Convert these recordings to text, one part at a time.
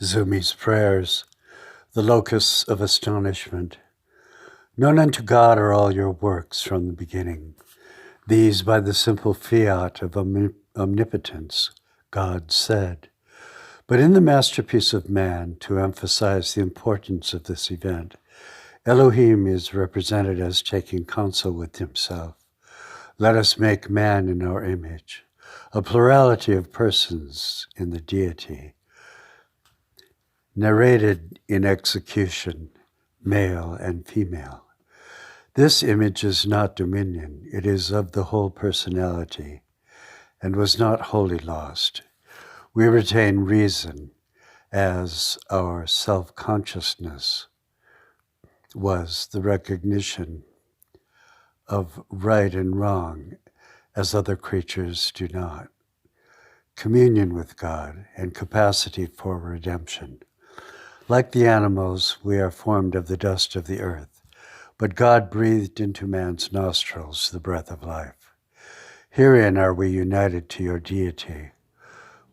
Zoomi's prayers, the locus of astonishment. Known unto God are all your works from the beginning. These by the simple fiat of omnipotence, God said. But in the masterpiece of man, to emphasize the importance of this event, Elohim is represented as taking counsel with himself. Let us make man in our image, a plurality of persons in the deity, narrated in execution, male and female. This image is not dominion, it is of the whole personality, and was not wholly lost. We retain reason as our self-consciousness was the recognition of right and wrong as other creatures do not. Communion with God and capacity for redemption. Like the animals, we are formed of the dust of the earth, but God breathed into man's nostrils the breath of life. Herein are we united to your deity.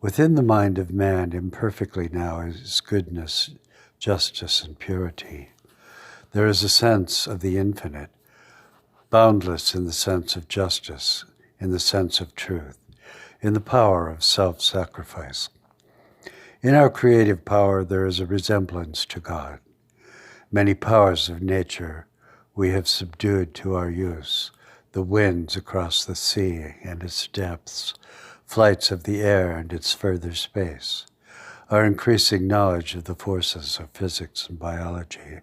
Within the mind of man imperfectly now is goodness, justice, and purity. There is a sense of the infinite, boundless in the sense of justice, in the sense of truth, in the power of self-sacrifice. In our creative power, there is a resemblance to God. Many powers of nature we have subdued to our use, the winds across the sea and its depths, flights of the air and its further space, our increasing knowledge of the forces of physics and biology.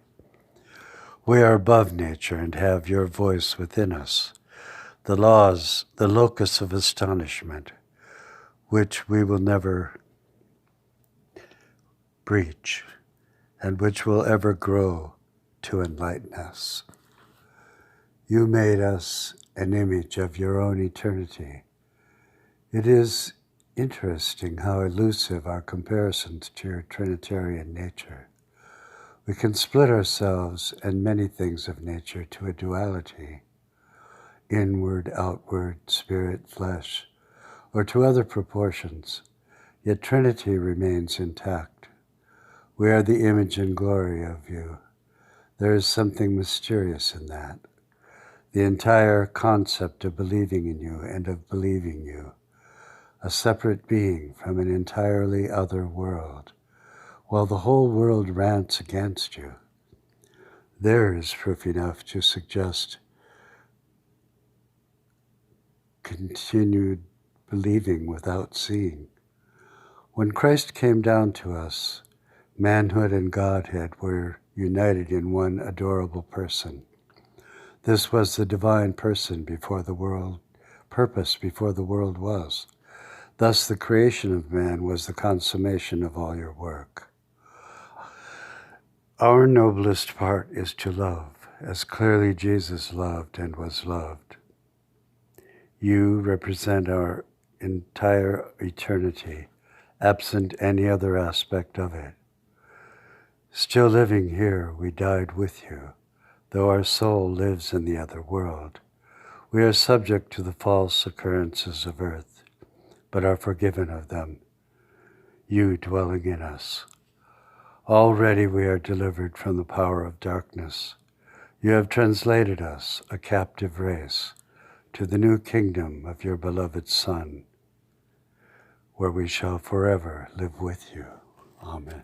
We are above nature and have your voice within us, the laws, the locus of astonishment, which we will never breach and which will ever grow to enlighten us. You made us an image of your own eternity. It is interesting how elusive our comparisons to your Trinitarian nature. We can split ourselves and many things of nature to a duality, inward, outward, spirit, flesh, or to other proportions, yet Trinity remains intact. We are the image and glory of you. There is something mysterious in that. The entire concept of believing in you and of believing you, a separate being from an entirely other world, while the whole world rants against you. There is proof enough to suggest continued believing without seeing. When Christ came down to us, manhood and Godhead were united in one adorable person. This was the divine person before the world, purpose before the world was. Thus the creation of man was the consummation of all your work. Our noblest part is to love, as clearly Jesus loved and was loved. You represent our entire eternity, absent any other aspect of it. Still living here, we died with you, though our soul lives in the other world. We are subject to the false occurrences of earth, but are forgiven of them, you dwelling in us. Already we are delivered from the power of darkness. You have translated us, a captive race, to the new kingdom of your beloved Son, where we shall forever live with you. Amen.